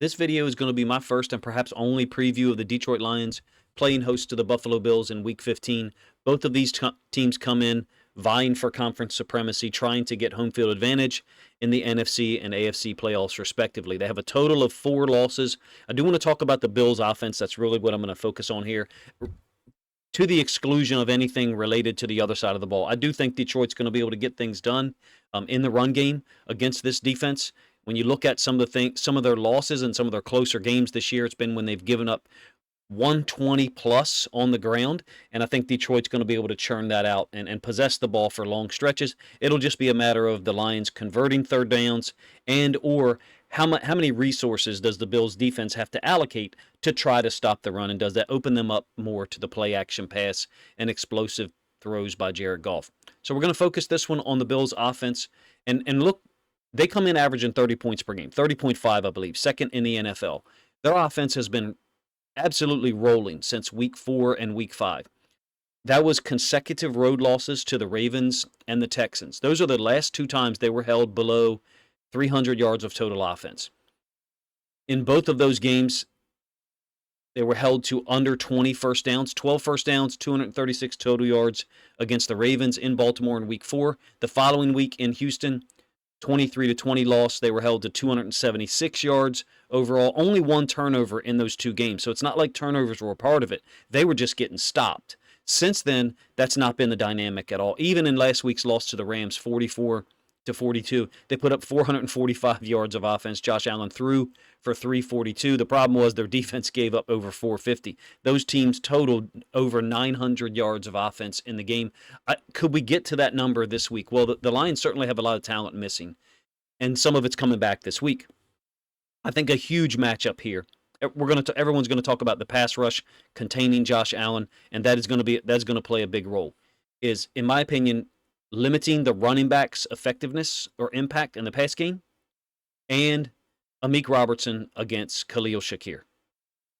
This video is going to be my first and perhaps only preview of the Detroit Lions playing host to the Buffalo Bills in Week 15. Both of these teams come in vying for conference supremacy, trying to get home field advantage in the NFC and AFC playoffs, respectively. They have a total of 4 losses. I do want to talk about the Bills' offense. That's really what I'm going to focus on here, to the exclusion of anything related to the other side of the ball. I do think Detroit's going to be able to get things done in the run game against this defense. When you look at some of their losses and some of their closer games this year, it's been when they've given up 120 plus on the ground, and I think Detroit's going to be able to churn that out and possess the ball for long stretches. It'll just be a matter of the Lions converting third downs and or how many resources does the Bills defense have to allocate to try to stop the run, and does that open them up more to the play action pass and explosive throws by Jared Goff. So we're going to focus this one on the Bills offense and look. They come in averaging 30 points per game, 30.5, I believe, second in the NFL. Their offense has been absolutely rolling since Week 4 and Week 5. That was consecutive road losses to the Ravens and the Texans. Those are the last 2 times they were held below 300 yards of total offense. In both of those games, they were held to under 20 first downs, 12 first downs, 236 total yards against the Ravens in Baltimore in Week 4. The following week in Houston, 23-20 loss. They were held to 276 yards overall. Only 1 turnover in those 2 games. So it's not like turnovers were a part of it. They were just getting stopped. Since then, that's not been the dynamic at all. Even in last week's loss to the Rams, 44-42, they put up 445 yards of offense. Josh Allen threw for 342. The problem was their defense gave up over 450. Those teams totaled over 900 yards of offense in the game. Could we get to that number this week? Well, the Lions certainly have a lot of talent missing, and some of it's coming back this week. I think a huge matchup here. Everyone's going to talk about the pass rush containing Josh Allen, and that's going to play a big role. Is, in my opinion, limiting the running back's effectiveness or impact in the pass game, and Amik Robertson against Khalil Shakir.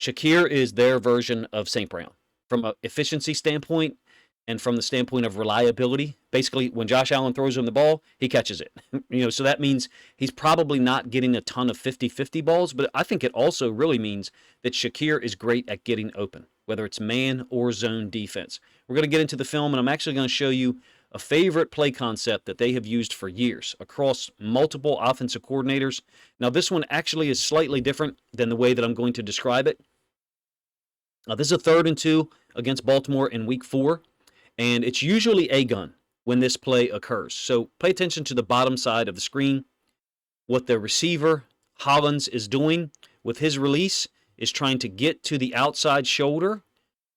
Shakir is their version of St. Brown from an efficiency standpoint and from the standpoint of reliability. Basically, when Josh Allen throws him the ball, he catches it. So that means he's probably not getting a ton of 50-50 balls, but I think it also really means that Shakir is great at getting open, whether it's man or zone defense. We're going to get into the film, and I'm actually going to show you a favorite play concept that they have used for years across multiple offensive coordinators. Now, this one actually is slightly different than the way that I'm going to describe it. This is a 3rd and 2 against Baltimore in Week 4, and it's usually a gun when this play occurs. So pay attention to the bottom side of the screen. What the receiver, Hollins, is doing with his release is trying to get to the outside shoulder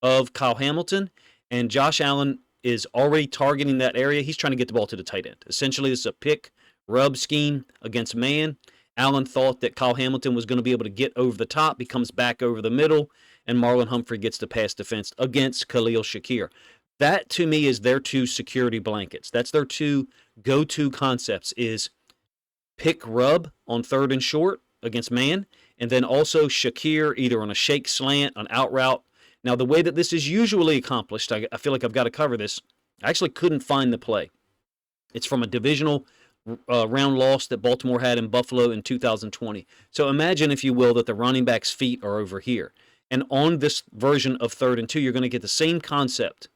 of Kyle Hamilton, and Josh Allen is already targeting that area. He's trying to get the ball to the tight end. Essentially, this is a pick rub scheme against man. Allen thought that Kyle Hamilton was going to be able to get over the top. He comes back over the middle, and Marlon Humphrey gets the pass defense against Khalil Shakir. That, to me, is their 2 security blankets. That's their 2 go-to concepts, is pick rub on 3rd and short against man, and then also Shakir either on a shake slant, an out route. Now, the way that this is usually accomplished, I feel like I've got to cover this. I actually couldn't find the play. It's from a divisional round loss that Baltimore had in Buffalo in 2020. So imagine, if you will, that the running back's feet are over here. And on this version of 3rd and 2, you're going to get the same concept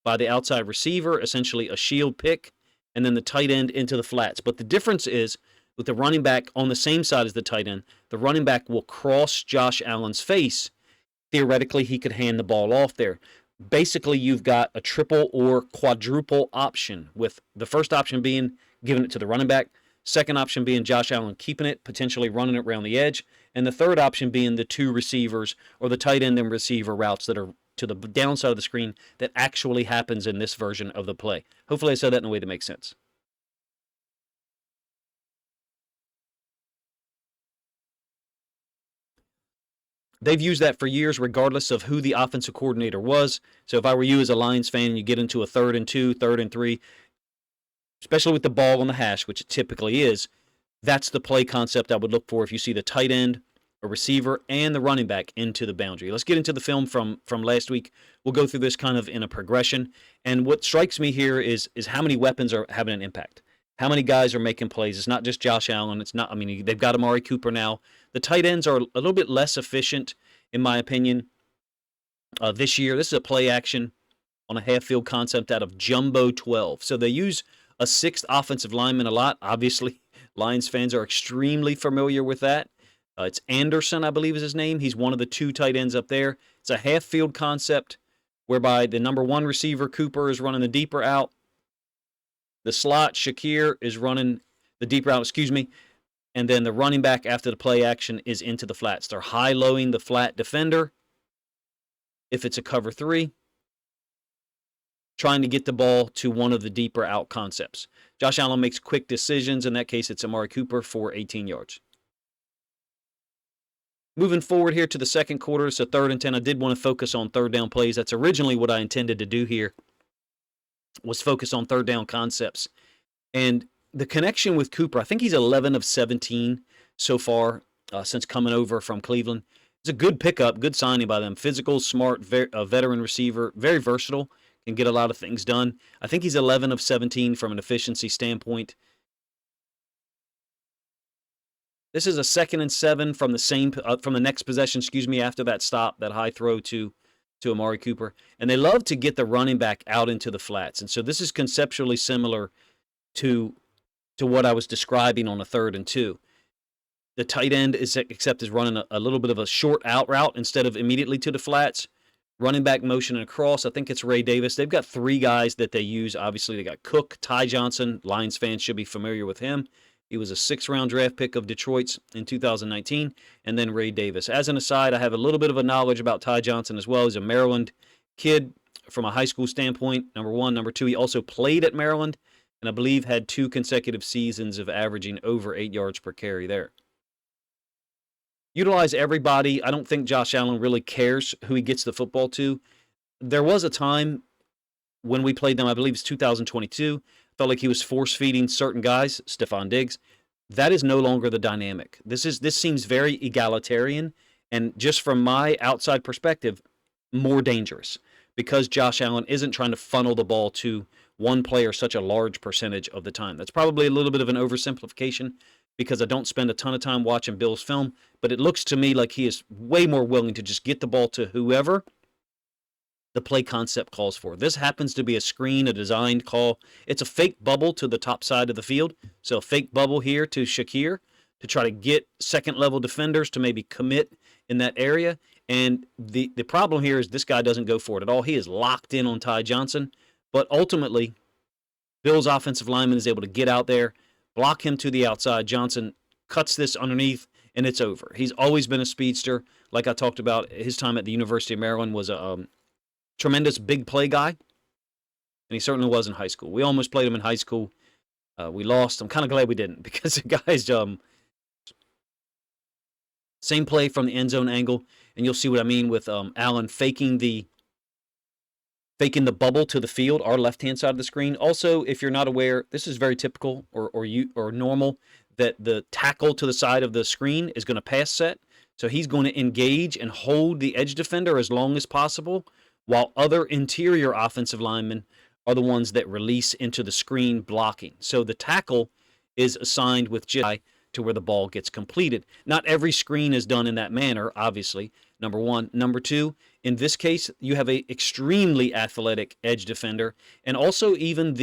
by the outside receiver, essentially a shield pick, and then the tight end into the flats. But the difference is, with the running back on the same side as the tight end, the running back will cross Josh Allen's face. Theoretically, he could hand the ball off there. Basically, you've got a triple or quadruple option, with the first option being giving it to the running back, second option being Josh Allen keeping it, potentially running it around the edge, and the third option being the 2 receivers or the tight end and receiver routes that are to the downside of the screen that actually happens in this version of the play. Hopefully I said that in a way that makes sense. They've used that for years, regardless of who the offensive coordinator was. So if I were you as a Lions fan and you get into a 3rd and 2, 3rd and 3, especially with the ball on the hash, which it typically is, that's the play concept I would look for if you see the tight end, a receiver, and the running back into the boundary. Let's get into the film from last week. We'll go through this kind of in a progression. And what strikes me here is how many weapons are having an impact. How many guys are making plays? It's not just Josh Allen. It's not. I mean, they've got Amari Cooper now. The tight ends are a little bit less efficient, in my opinion, this year. This is a play action on a half field concept out of Jumbo 12. So they use a sixth offensive lineman a lot. Obviously, Lions fans are extremely familiar with that. It's Anderson, I believe is his name. He's one of the two tight ends up there. It's a half field concept whereby the number one receiver, Cooper, is running the deeper out. The slot, Shakir, is running the deeper out, and then the running back after the play action is into the flats. They're high-lowing the flat defender if it's a cover 3, trying to get the ball to one of the deeper out concepts. Josh Allen makes quick decisions. In that case, it's Amari Cooper for 18 yards. Moving forward here to the second quarter, it's a 3rd and 10. I did want to focus on third down plays. That's originally what I intended to do here, was focus on third down concepts. And the connection with Cooper, I think he's 11 of 17 so far since coming over from Cleveland. It's a good pickup, good signing by them. Physical, smart, veteran receiver, very versatile, can get a lot of things done. I think he's 11 of 17 from an efficiency standpoint. This is a 2nd and 7 from the next possession, after that stop, that high throw to Amari Cooper. And they love to get the running back out into the flats. And so this is conceptually similar to what I was describing on a 3rd and 2. The tight end is running a little bit of a short out route instead of immediately to the flats. Running back motion and across. I think it's Ray Davis. They've got 3 guys that they use. Obviously, they got Cook, Ty Johnson. Lions fans should be familiar with him. He was a 6th-round draft pick of Detroit's in 2019, and then Ray Davis. As an aside, I have a little bit of a knowledge about Ty Johnson as well. He's a Maryland kid from a high school standpoint, number 1. Number 2, he also played at Maryland, and I believe had 2 consecutive seasons of averaging over 8 yards per carry there. Utilize everybody. I don't think Josh Allen really cares who he gets the football to. There was a time when we played them, I believe it's 2022, felt like he was force-feeding certain guys, Stephon Diggs. That is no longer the dynamic. This seems very egalitarian, and just from my outside perspective, more dangerous, because Josh Allen isn't trying to funnel the ball to one player such a large percentage of the time. That's probably a little bit of an oversimplification, because I don't spend a ton of time watching Bill's film, but it looks to me like he is way more willing to just get the ball to whoever the play concept calls for. This happens to be a screen, a designed call. It's a fake bubble to the top side of the field. So a fake bubble here to Shakir to try to get second-level defenders to maybe commit in that area. And the problem here is this guy doesn't go for it at all. He is locked in on Ty Johnson. But ultimately, Bill's offensive lineman is able to get out there, block him to the outside. Johnson cuts this underneath, and it's over. He's always been a speedster. Like I talked about, his time at the University of Maryland was a tremendous big play guy, and he certainly was in high school. We almost played him in high school. We lost. I'm kind of glad we didn't, because the guy's same play from the end zone angle, and you'll see what I mean with Allen faking the bubble to the field, our left-hand side of the screen. Also, if you're not aware, this is very typical or normal, that the tackle to the side of the screen is going to pass set. So he's going to engage and hold the edge defender as long as possible, while other interior offensive linemen are the ones that release into the screen blocking. So the tackle is assigned with just to where the ball gets completed. Not every screen is done in that manner, obviously, number 1. Number 2, in this case, you have a extremely athletic edge defender, and also even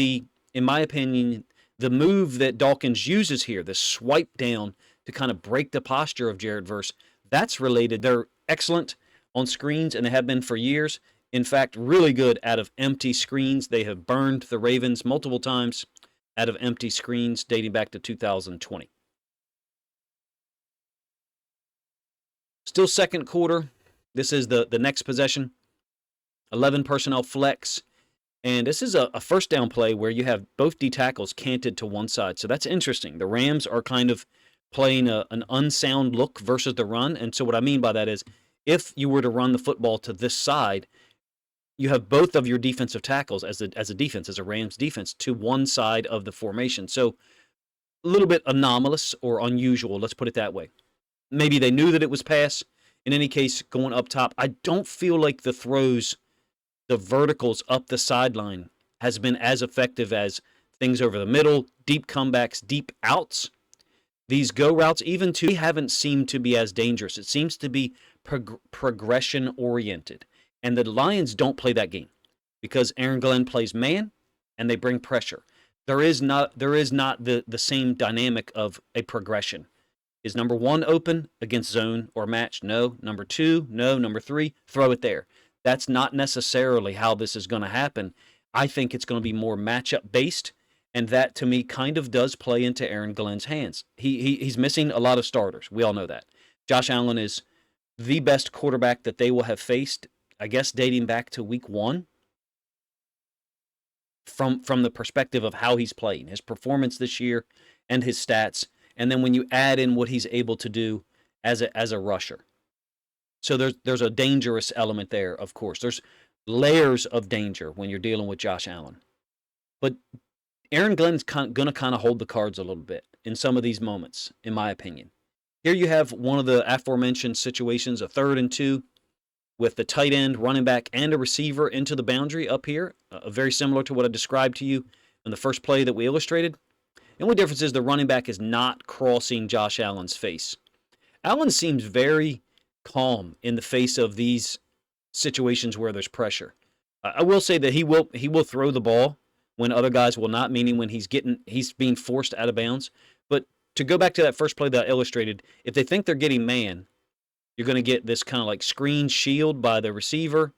in my opinion, the move that Dawkins uses here, the swipe down to kind of break the posture of Jared Verse, that's related. They're excellent on screens, and they have been for years. In fact, really good out of empty screens. They have burned the Ravens multiple times out of empty screens dating back to 2020. Still second quarter. This is the next possession. 11 personnel flex. And this is a first down play where you have both D tackles canted to one side. So that's interesting. The Rams are kind of playing an unsound look versus the run. And so what I mean by that is, if you were to run the football to this side, you have both of your defensive tackles as a Rams defense to one side of the formation. So a little bit anomalous or unusual, let's put it that way. Maybe they knew that it was pass. In any case, going up top, I don't feel like the throws, the verticals up the sideline, has been as effective as things over the middle, deep comebacks, deep outs. These go routes, even to, haven't seemed to be as dangerous. It seems to be progression oriented. And the Lions don't play that game because Aaron Glenn plays man and they bring pressure. There is not the same dynamic of a progression. Is number 1 open against zone or match? No. Number 2? No. Number 3? Throw it there. That's not necessarily how this is going to happen. I think it's going to be more matchup based, and that to me kind of does play into Aaron Glenn's hands. He's missing a lot of starters. We all know that. Josh Allen is the best quarterback that they will have faced, I guess, dating back to week 1. From the perspective of how he's playing, his performance this year and his stats, and then when you add in what he's able to do as a rusher. So there's a dangerous element there, of course. There's layers of danger when you're dealing with Josh Allen. But Aaron Glenn's going to kind of hold the cards a little bit in some of these moments, in my opinion. Here you have one of the aforementioned situations, a 3rd and 2, with the tight end, running back, and a receiver into the boundary up here, very similar to what I described to you in the first play that we illustrated. The only difference is the running back is not crossing Josh Allen's face. Allen seems very calm in the face of these situations where there's pressure. I will say that he will throw the ball when other guys will not, meaning when he's being forced out of bounds. But to go back to that first play that I illustrated, if they think they're getting man, you're going to get this kind of like screen shield by the receiver,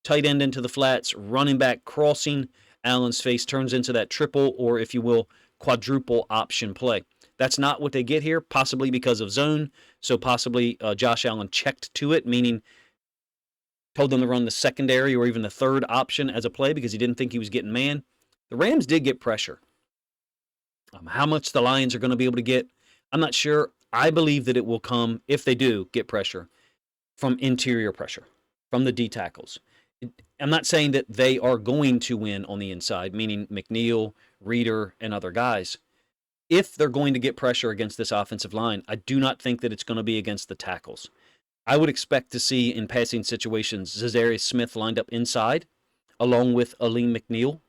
tight end into the flats, running back crossing Allen's face, turns into that triple or, if you will, quadruple option play. That's not what they get here, possibly because of zone. So possibly Josh Allen checked to it, meaning told them to run the secondary or even the 3rd option as a play because he didn't think he was getting man. The Rams did get pressure. How much the Lions are going to be able to get, I'm not sure. I believe that it will come, if they do get pressure, from interior pressure, from the D tackles. I'm not saying that they are going to win on the inside, meaning McNeil, Reeder, and other guys. If they're going to get pressure against this offensive line, I do not think that it's going to be against the tackles. I would expect to see in passing situations Za'Darius Smith lined up inside, along with Alim McNeil.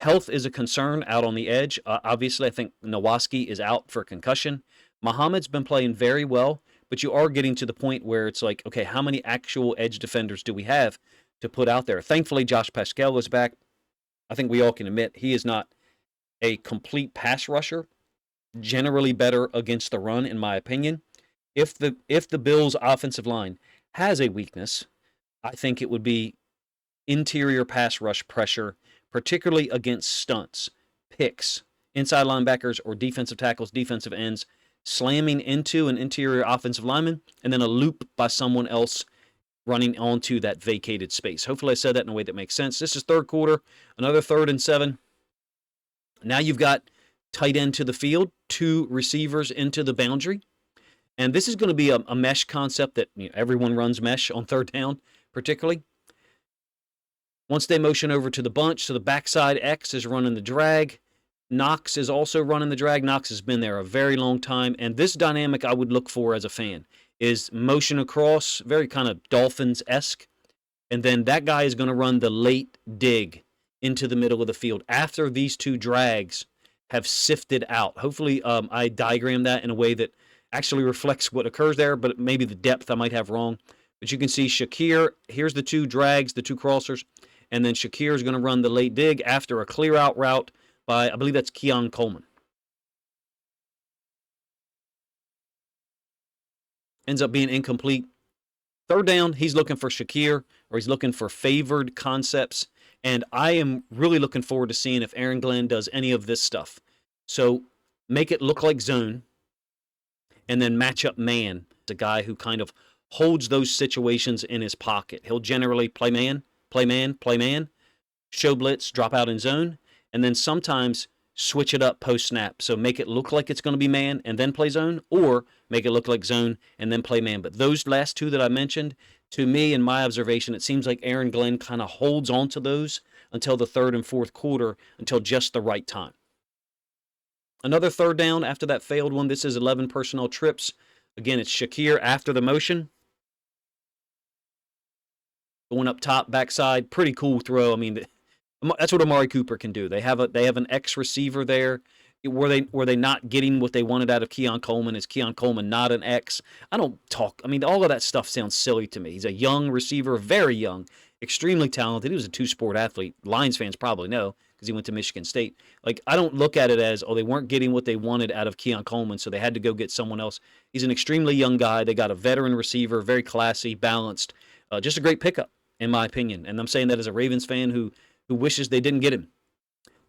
Health is a concern out on the edge. Obviously, I think Nowaski is out for concussion. Muhammad's been playing very well, but you are getting to the point where it's like, okay, how many actual edge defenders do we have to put out there? Thankfully, Josh Paschal is back. I think we all can admit he is not a complete pass rusher, generally better against the run, in my opinion. If the Bills' offensive line has a weakness, I think it would be interior pass rush pressure, particularly against stunts, picks, inside linebackers or defensive tackles, defensive ends, slamming into an interior offensive lineman, and then a loop by someone else running onto that vacated space. Hopefully I said that in a way that makes sense. This is 3rd quarter, another 3rd and 7. Now you've got tight end to the field, 2 receivers into the boundary. And this is going to be a mesh concept that everyone runs mesh on 3rd down, particularly. Once they motion over to the bunch, so the backside X is running the drag. Knox is also running the drag. Knox has been there a very long time. And this dynamic I would look for as a fan is motion across, very kind of Dolphins-esque. And then that guy is going to run the late dig into the middle of the field after these 2 drags have sifted out. Hopefully I diagram that in a way that actually reflects what occurs there, but maybe the depth I might have wrong. But you can see Shakir, here's the 2 drags, the 2 crossers, and then Shakir is going to run the late dig after a clear out route by, I believe that's Keon Coleman. Ends up being incomplete. 3rd down, he's looking for Shakir, or he's looking for favored concepts, and I am really looking forward to seeing if Aaron Glenn does any of this stuff. So make it look like zone, and then match up man. It's a guy who kind of holds those situations in his pocket. He'll generally play man, play man, play man, show blitz, drop out in zone, and then sometimes switch it up post-snap. So make it look like it's going to be man and then play zone, or make it look like zone and then play man. But those last 2 that I mentioned, to me, in my observation, it seems like Aaron Glenn kind of holds on to those until the 3rd and 4th quarter, until just the right time. Another 3rd down after that failed one. This is 11 personnel trips. Again, it's Shakir after the motion. Going up top, backside. Pretty cool throw. I mean, That's what Amari Cooper can do. They have an ex receiver there. Were they not getting what they wanted out of Keon Coleman? Is Keon Coleman not an ex? I don't talk. I mean, all of that stuff sounds silly to me. He's a young receiver, very young, extremely talented. He was a two-sport athlete. Lions fans probably know because he went to Michigan State. Like, I don't look at it as, oh, they weren't getting what they wanted out of Keon Coleman, so they had to go get someone else. He's an extremely young guy. They got a veteran receiver, very classy, balanced, just a great pickup, in my opinion. And I'm saying that as a Ravens fan who wishes they didn't get him.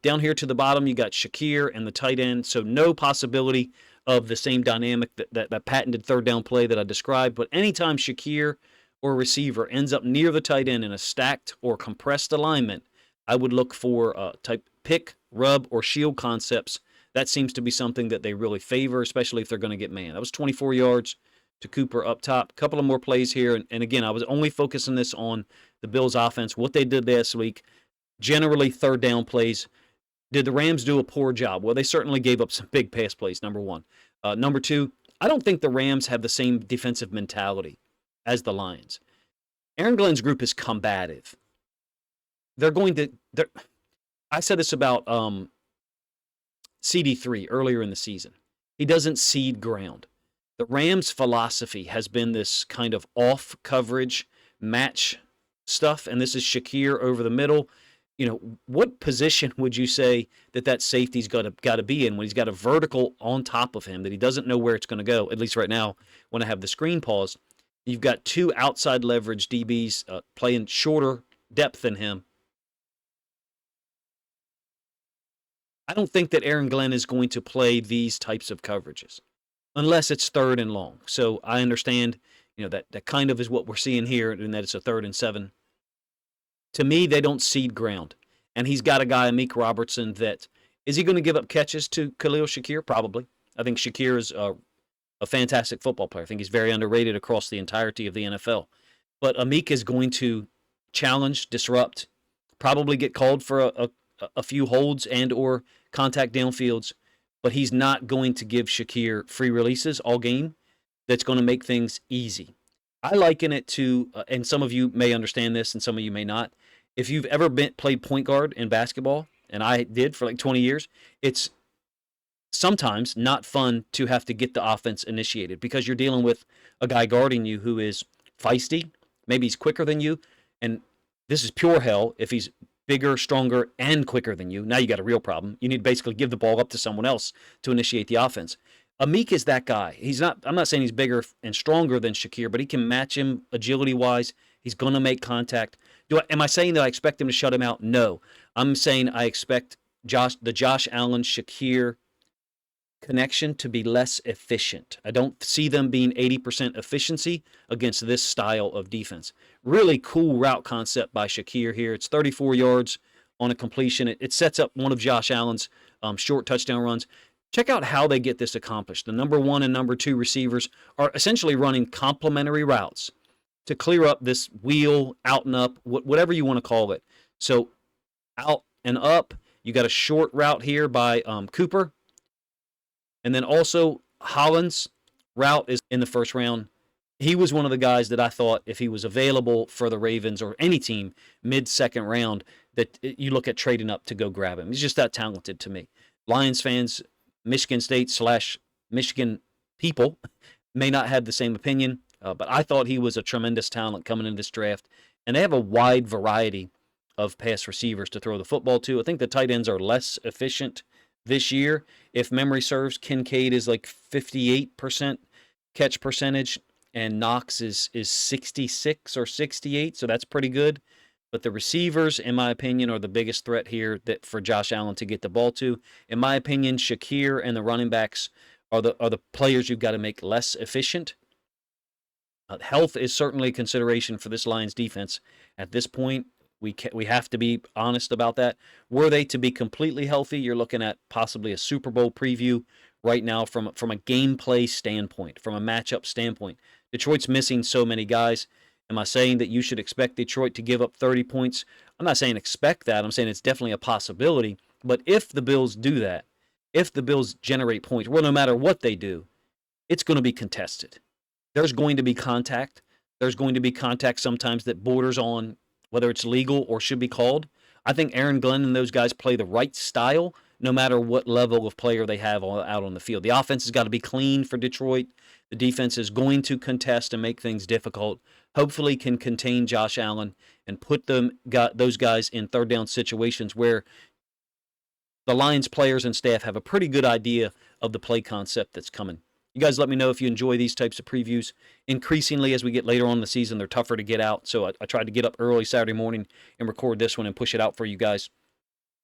Down here to the bottom, you got Shakir and the tight end, so no possibility of the same dynamic, that patented third down play that I described. But anytime Shakir or a receiver ends up near the tight end in a stacked or compressed alignment, I would look for type pick, rub, or shield concepts. That seems to be something that they really favor, especially if they're going to get man. That was 24 yards to Cooper up top. A couple of more plays here. And again, I was only focusing this on the Bills' offense, what they did last week. Generally, third down plays. Did the Rams do a poor job? Well, they certainly gave up some big pass plays, number one. Number two, I don't think the Rams have the same defensive mentality as the Lions. Aaron Glenn's group is combative. I said this about CD3 earlier in the season. He doesn't cede ground. The Rams' philosophy has been this kind of off coverage match stuff, and this is Shakir over the middle. What position would you say that safety's got to be in when he's got a vertical on top of him that he doesn't know where it's going to go? At least right now, when I have the screen paused, you've got two outside leverage DBs playing shorter depth than him. I don't think that Aaron Glenn is going to play these types of coverages unless it's third and long. So I understand, that kind of is what we're seeing here, and that it's a 3rd and 7. To me, they don't cede ground. And he's got a guy, Amik Robertson, that is he going to give up catches to Khalil Shakir? Probably. I think Shakir is a fantastic football player. I think he's very underrated across the entirety of the NFL. But Amik is going to challenge, disrupt, probably get called for a few holds and or contact downfields, but he's not going to give Shakir free releases all game. That's going to make things easy. I liken it to, and some of you may understand this and some of you may not, if you've ever played point guard in basketball, and I did for like 20 years, it's sometimes not fun to have to get the offense initiated because you're dealing with a guy guarding you who is feisty, maybe he's quicker than you, and this is pure hell if he's bigger, stronger, and quicker than you. Now you got a real problem. You need to basically give the ball up to someone else to initiate the offense. Amik is that guy. I'm not saying he's bigger and stronger than Shakir, but he can match him agility-wise. He's going to make contact. Am I saying that I expect him to shut him out? No. I'm saying I expect the Josh Allen Shakir connection to be less efficient. I don't see them being 80% efficiency against this style of defense. Really cool route concept by Shakir here. It's 34 yards on a completion. It sets up one of Josh Allen's short touchdown runs. Check out how they get this accomplished. The number 1 and number 2 receivers are essentially running complementary routes to clear up this wheel, out and up, whatever you want to call it. So out and up, you got a short route here by Cooper. And then also Holland's route is in the first round. He was one of the guys that I thought if he was available for the Ravens or any team mid-second round, that you look at trading up to go grab him. He's just that talented to me. Lions fans, Michigan State / Michigan people may not have the same opinion, but I thought he was a tremendous talent coming into this draft. And they have a wide variety of pass receivers to throw the football to. I think the tight ends are less efficient this year. If memory serves, Kincaid is like 58% catch percentage, and Knox is 66 or 68, so that's pretty good. But the receivers, in my opinion, are the biggest threat here that for Josh Allen to get the ball to. In my opinion, Shakir and the running backs are the players you've got to make less efficient. Health is certainly a consideration for this Lions defense. At this point, we have to be honest about that. Were they to be completely healthy, you're looking at possibly a Super Bowl preview right now from a gameplay standpoint, from a matchup standpoint. Detroit's missing so many guys. Am I saying that you should expect Detroit to give up 30 points? I'm not saying expect that. I'm saying it's definitely a possibility. But if the Bills do that, if the Bills generate points, well, no matter what they do, it's going to be contested. There's going to be contact. There's going to be contact sometimes that borders on whether it's legal or should be called. I think Aaron Glenn and those guys play the right style no matter what level of player they have out on the field. The offense has got to be clean for Detroit. The defense is going to contest and make things difficult. Hopefully can contain Josh Allen and put those guys in third down situations where the Lions players and staff have a pretty good idea of the play concept that's coming. You guys let me know if you enjoy these types of previews. Increasingly, as we get later on in the season, they're tougher to get out. So I tried to get up early Saturday morning and record this one and push it out for you guys.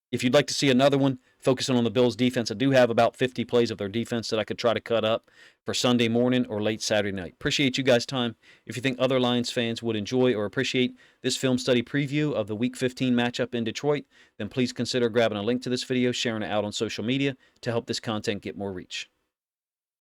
If you'd like to see another one focusing on the Bills' defense, I do have about 50 plays of their defense that I could try to cut up for Sunday morning or late Saturday night. Appreciate you guys' time. If you think other Lions fans would enjoy or appreciate this film study preview of the Week 15 matchup in Detroit, then please consider grabbing a link to this video, sharing it out on social media to help this content get more reach.